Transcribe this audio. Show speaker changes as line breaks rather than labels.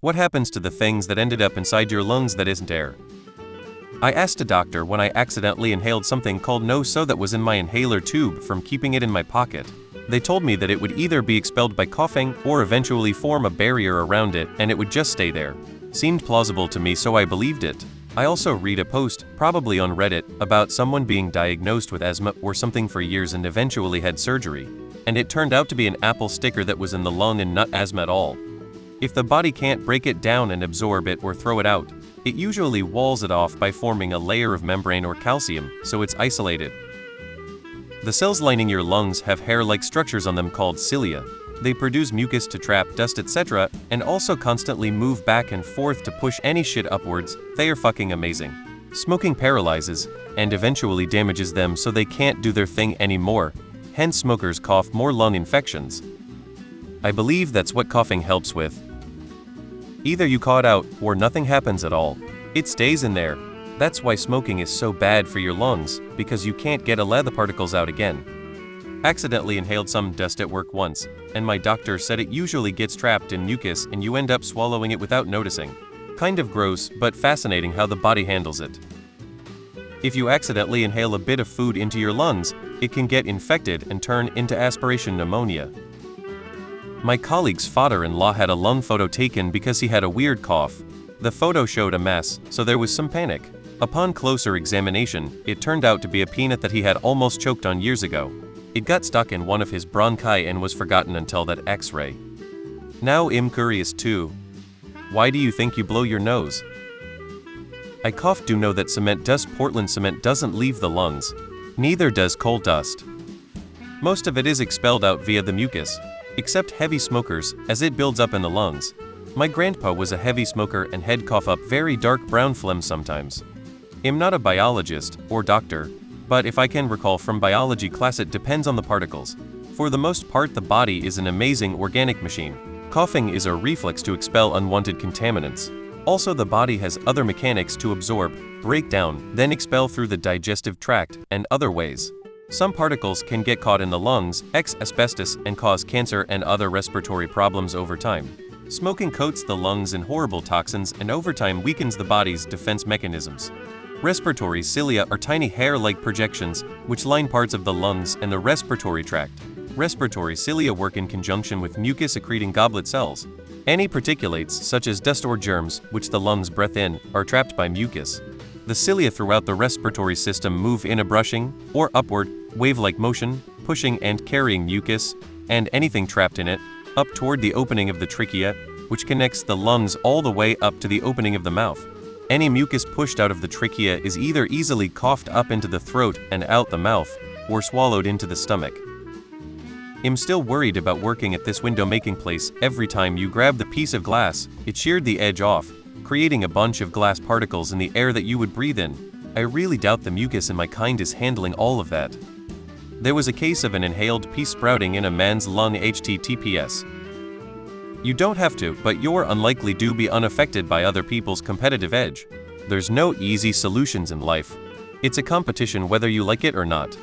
What happens to the things that ended up inside your lungs that isn't air? I asked a doctor when I accidentally inhaled something called no-so that was in my inhaler tube from keeping it in my pocket. They told me that it would either be expelled by coughing or eventually form a barrier around it and it would just stay there. Seemed plausible to me, so I believed it. I also read a post, probably on Reddit, about someone being diagnosed with asthma or something for years and eventually had surgery. And it turned out to be an apple sticker that was in the lung and not asthma at all. If the body can't break it down and absorb it or throw it out, it usually walls it off by forming a layer of membrane or calcium, so it's isolated. The cells lining your lungs have hair-like structures on them called cilia. They produce mucus to trap dust, etc., and also constantly move back and forth to push any shit upwards. They are fucking amazing. Smoking paralyzes, and eventually damages them so they can't do their thing anymore, hence smokers cough more lung infections. I believe that's what coughing helps with. Either you caw it out, or nothing happens at all. It stays in there. That's why smoking is so bad for your lungs, because you can't get the particles out again. Accidentally inhaled some dust at work once, and my doctor said it usually gets trapped in mucus and you end up swallowing it without noticing. Kind of gross, but fascinating how the body handles it. If you accidentally inhale a bit of food into your lungs, it can get infected and turn into aspiration pneumonia. My colleague's father-in-law had a lung photo taken because he had a weird cough. The photo showed a mess, so there was some panic. Upon closer examination, it turned out to be a peanut that he had almost choked on years ago. It got stuck in one of his bronchi and was forgotten until that X-ray. Now I'm curious too. Why do you think you blow your nose? I cough. Do know that cement dust, Portland cement, doesn't leave the lungs. Neither does coal dust. Most of it is expelled out via the mucus. Except heavy smokers, as it builds up in the lungs. My grandpa was a heavy smoker and he'd cough up very dark brown phlegm sometimes. I'm not a biologist or doctor, but if I can recall from biology class, it depends on the particles. For the most part, the body is an amazing organic machine. Coughing is a reflex to expel unwanted contaminants. Also, the body has other mechanics to absorb, break down, then expel through the digestive tract and other ways. Some particles can get caught in the lungs, asbestos, and cause cancer and other respiratory problems over time. Smoking coats the lungs in horrible toxins and over time weakens the body's defense mechanisms. Respiratory cilia are tiny hair-like projections which line parts of the lungs and the respiratory tract. Respiratory cilia work in conjunction with mucus-secreting goblet cells. Any particulates, such as dust or germs, which the lungs breathe in, are trapped by mucus. The cilia throughout the respiratory system move in a brushing, or upward, wave-like motion, pushing and carrying mucus, and anything trapped in it, up toward the opening of the trachea, which connects the lungs all the way up to the opening of the mouth. Any mucus pushed out of the trachea is either easily coughed up into the throat and out the mouth, or swallowed into the stomach. I'm still worried about working at this window-making place. Every time you grab the piece of glass, it sheared the edge off, creating a bunch of glass particles in the air that you would breathe in. I really doubt the mucus in my kind is handling all of that. There was a case of an inhaled pea sprouting in a man's lung. HTTPS. You don't have to, but you're unlikely to be unaffected by other people's competitive edge. There's no easy solutions in life. It's a competition whether you like it or not.